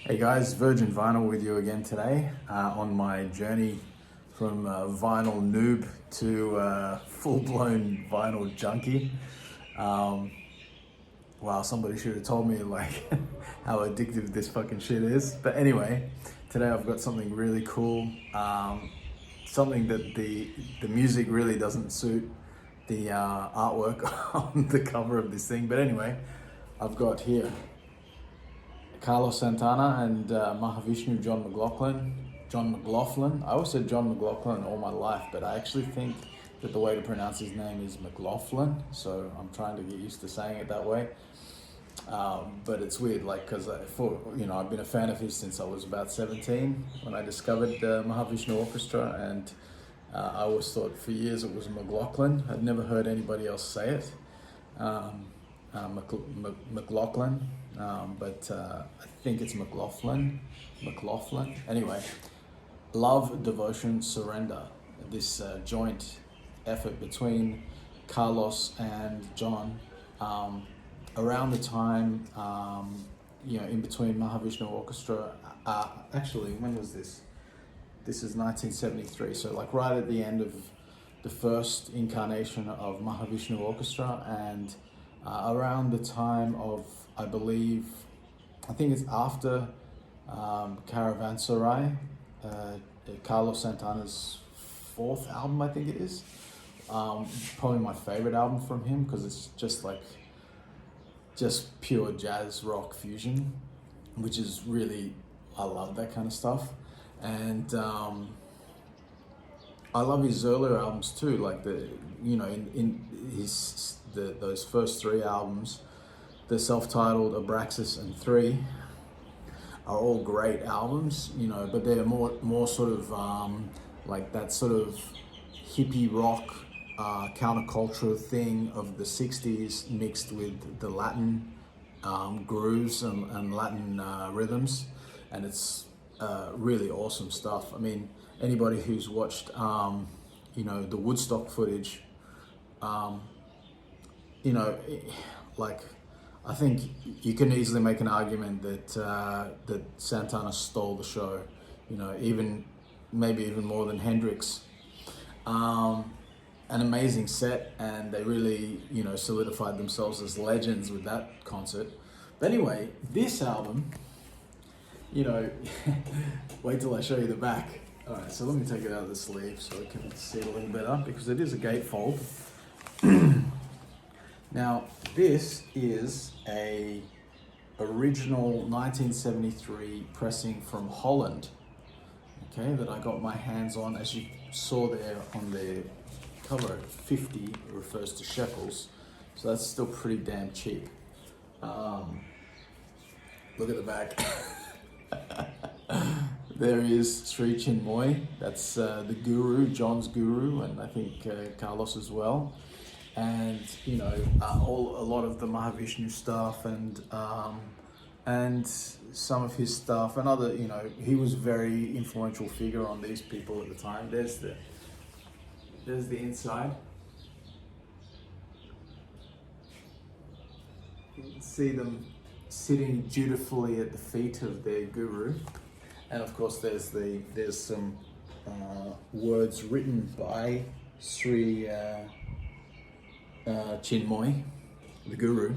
Hey guys, Virgin Vinyl with you again today on my journey from vinyl noob to full-blown vinyl junkie. Wow, somebody should have told me like how addictive this fucking shit is. But anyway, today I've got something really cool, something that the music really doesn't suit the artwork on the cover of this thing. But anyway, I've got here Carlos Santana and Mahavishnu John McLaughlin. I always said John McLaughlin all my life, but I actually think that the way to pronounce his name is McLaughlin, so I'm trying to get used to saying it that way. But it's weird, like, because I've been a fan of his since I was about 17 when I discovered Mahavishnu Orchestra, and I always thought for years it was McLaughlin. I'd never heard anybody else say it. McLaughlin, but I think it's McLaughlin. Anyway, Love, Devotion, Surrender. This joint effort between Carlos and John around the time, in between Mahavishnu Orchestra. Actually, when was this? This is 1973. So like right at the end of the first incarnation of Mahavishnu Orchestra, and around the time of, I think it's after Caravanserai, Carlos Santana's fourth album, I think it is. Probably my favorite album from him because it's just pure jazz rock fusion, which is really, I love that kind of stuff. And I love his earlier albums too, like those first three albums, the self-titled Abraxas and 3 are all great albums, but they're more sort of like that sort of hippie rock counterculture thing of the 60s mixed with the Latin grooves and Latin rhythms, and it's really awesome stuff. I mean, anybody who's watched the Woodstock footage, I think you can easily make an argument that Santana stole the show, maybe even more than Hendrix. An amazing set, and they really, solidified themselves as legends with that concert. But anyway, this album, wait till I show you the back. All right, so let me take it out of the sleeve so I can see it a little better, because it is a gatefold. Now, this is a original 1973 pressing from Holland, okay, that I got my hands on. As you saw there on the cover, 50 refers to shekels, so that's still pretty damn cheap. Look at the back. There is Sri Chinmoy, that's the guru, John's guru, and I think Carlos as well. And a lot of the Mahavishnu stuff, and some of his stuff, and other, he was a very influential figure on these people at the time. There's the inside. You can see them sitting dutifully at the feet of their guru, and of course there's some words written by Sri Chinmoy, the guru.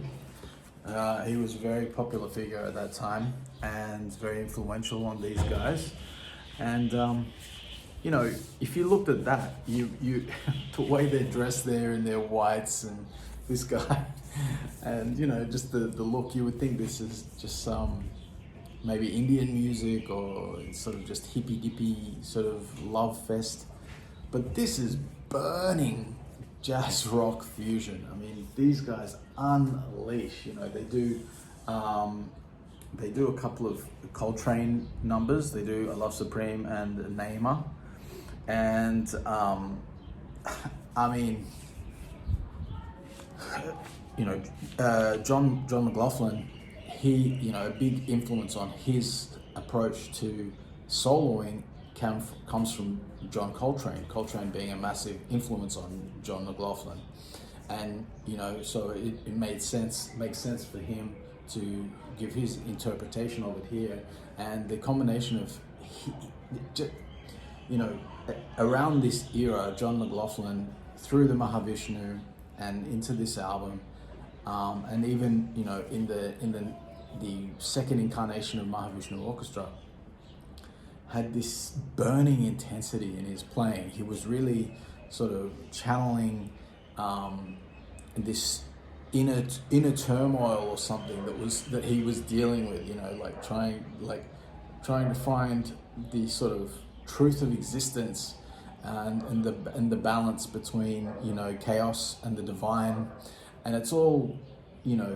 He was a very popular figure at that time and very influential on these guys. And if you looked at that, you the way they're dressed there in their whites, and this guy, and just the look, you would think this is just some maybe Indian music or sort of just hippy dippy sort of love fest. But this is burning jazz rock fusion. I mean, these guys unleash. They do a couple of Coltrane numbers. They do "I Love Supreme" and "Naima," and I mean, John McLaughlin. He, a big influence on his approach to soloing comes from John Coltrane. Coltrane being a massive influence on John McLaughlin, and so it makes sense for him to give his interpretation of it here, and the combination of you know, around this era, John McLaughlin through the Mahavishnu and into this album, and even in the second incarnation of Mahavishnu Orchestra, had this burning intensity in his playing. He was really sort of channeling this inner turmoil or something that he was dealing with. Like trying to find the sort of truth of existence and the balance between chaos and the divine, and it's all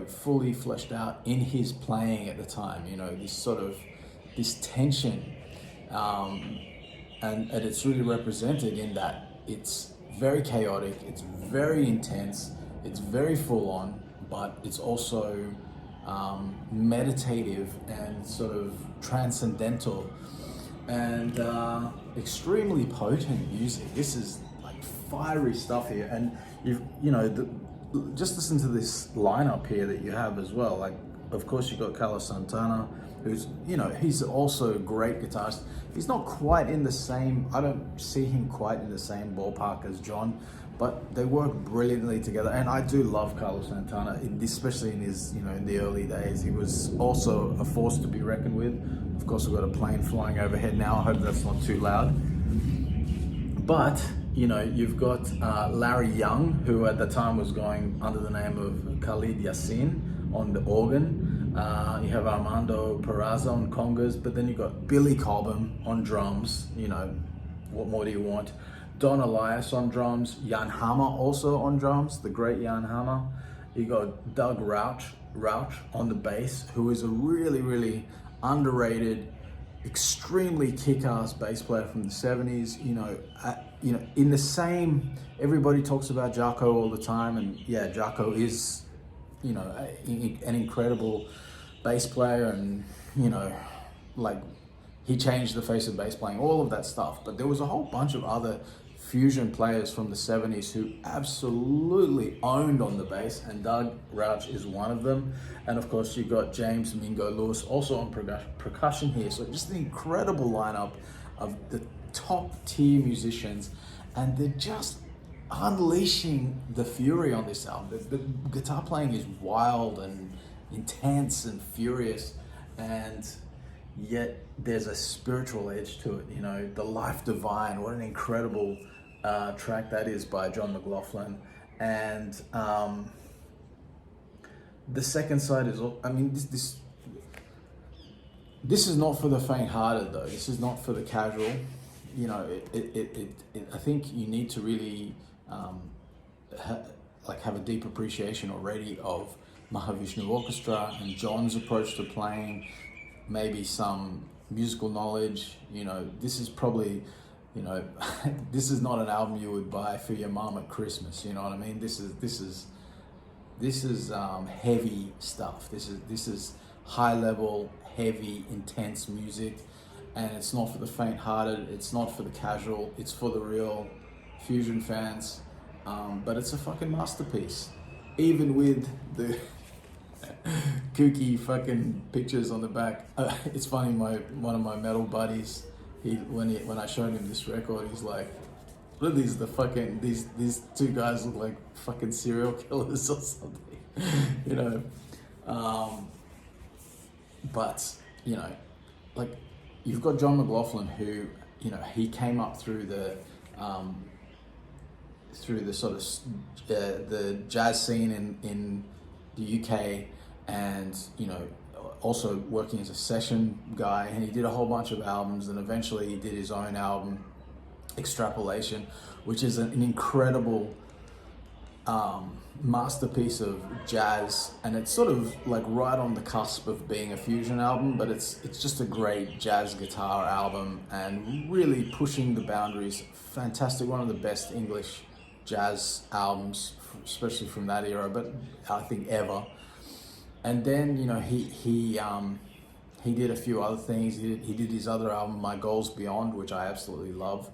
fully fleshed out in his playing at the time. This tension, and it's really represented in that it's very chaotic, it's very intense, it's very full on, but it's also meditative and sort of transcendental and extremely potent music. This is like fiery stuff here, and just listen to this lineup here that you have as well. Like, of course, you've got Carlos Santana, who's he's also a great guitarist. He's not quite in the same, I don't see him quite in the same ballpark as John, but they work brilliantly together. And I do love Carlos Santana, especially in his, in the early days. He was also a force to be reckoned with. Of course, we've got a plane flying overhead now. I hope that's not too loud. But, you've got Larry Young, who at the time was going under the name of Khalid Yassin on the organ. You have Armando Peraza on congas, but then you've got Billy Cobham on drums. What more do you want? Don Elias on drums, Jan Hammer also on drums, the great Jan Hammer. You got Doug Rauch on the bass, who is a really, really underrated, extremely kick-ass bass player from the 70s. In the same, everybody talks about Jaco all the time, and yeah, Jaco is, an incredible bass player, and he changed the face of bass playing, all of that stuff. But there was a whole bunch of other fusion players from the 70s who absolutely owned on the bass, and Doug Rauch is one of them. And of course, you got James Mingo Lewis also on percussion here. So just an incredible lineup of the top tier musicians, and they're just unleashing the fury on this album. The guitar playing is wild and intense and furious, and yet there's a spiritual edge to it. The Life Divine, what an incredible track that is by John McLaughlin. And the second side is, this is not for the faint-hearted though. This is not for the casual. I think you need to really have a deep appreciation already of Mahavishnu Orchestra and John's approach to playing, maybe some musical knowledge. This is probably, this is not an album you would buy for your mom at Christmas. You know what I mean? This is heavy stuff. This is high level, heavy, intense music, and it's not for the faint-hearted. It's not for the casual. It's for the real fusion fans. But it's a fucking masterpiece, even with the kooky fucking pictures on the back. It's funny, one of my metal buddies, when I showed him this record, he's like, "What are these? These two guys look like fucking serial killers or something," But you've got John McLaughlin, who he came up through the sort of the jazz scene in the UK, and also working as a session guy, and he did a whole bunch of albums, and eventually he did his own album, Extrapolation, which is an incredible masterpiece of jazz, and it's sort of like right on the cusp of being a fusion album, but it's just a great jazz guitar album and really pushing the boundaries. Fantastic, one of the best English jazz albums, especially from that era, but I think ever. And then he did a few other things. He did his other album, My Goals Beyond, which I absolutely love,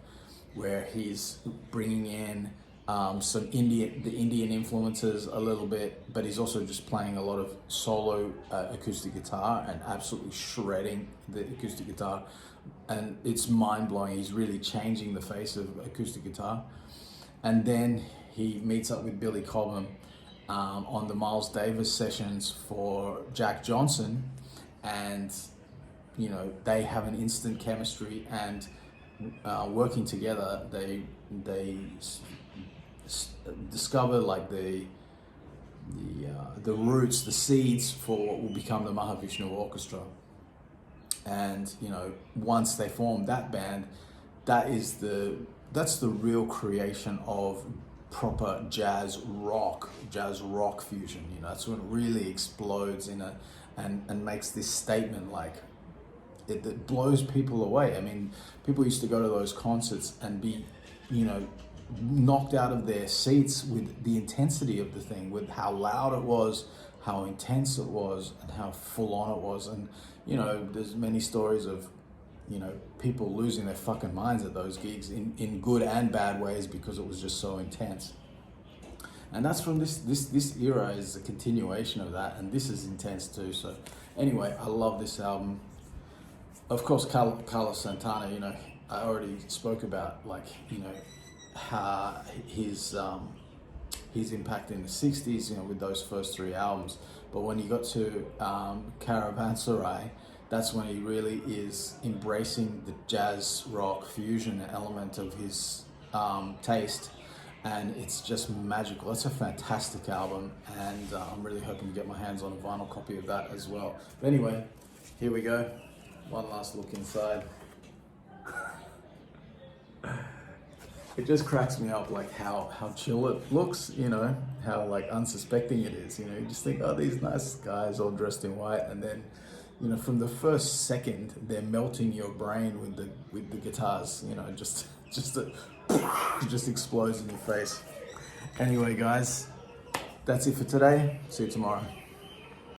where he's bringing in some the Indian influences a little bit, but he's also just playing a lot of solo acoustic guitar and absolutely shredding the acoustic guitar, and it's mind-blowing. He's really changing the face of acoustic guitar. And then he meets up with Billy Cobham on the Miles Davis sessions for Jack Johnson, and you know, they have an instant chemistry, and working together they discover like the roots, the seeds for what will become the Mahavishnu Orchestra. And you know, once they form that band, that's the real creation of proper jazz rock fusion. You know, that's when it really explodes and makes this statement, like it blows people away. I mean, people used to go to those concerts and be, you know, knocked out of their seats with the intensity of the thing, with how loud it was, how intense it was, and how full on it was. And you know, there's many stories of, you know, people losing their fucking minds at those gigs in good and bad ways because it was just so intense. And that's from this era is a continuation of that, and this is intense too. So anyway, I love this album. Of course, Carlos Santana, you know, I already spoke about, like, you know, how his impact in the 60s, you know, with those first three albums. But when he got to Caravanserai, that's when he really is embracing the jazz rock fusion element of his taste, and it's just magical. It's a fantastic album, and I'm really hoping to get my hands on a vinyl copy of that as well. But anyway, here we go. One last look inside. It just cracks me up, like how chill it looks, you know, how like unsuspecting it is. You know, you just think, oh, these nice guys all dressed in white, and then, you know, from the first second, they're melting your brain with the guitars. You know, just explodes in your face. Anyway, guys, that's it for today. See you tomorrow.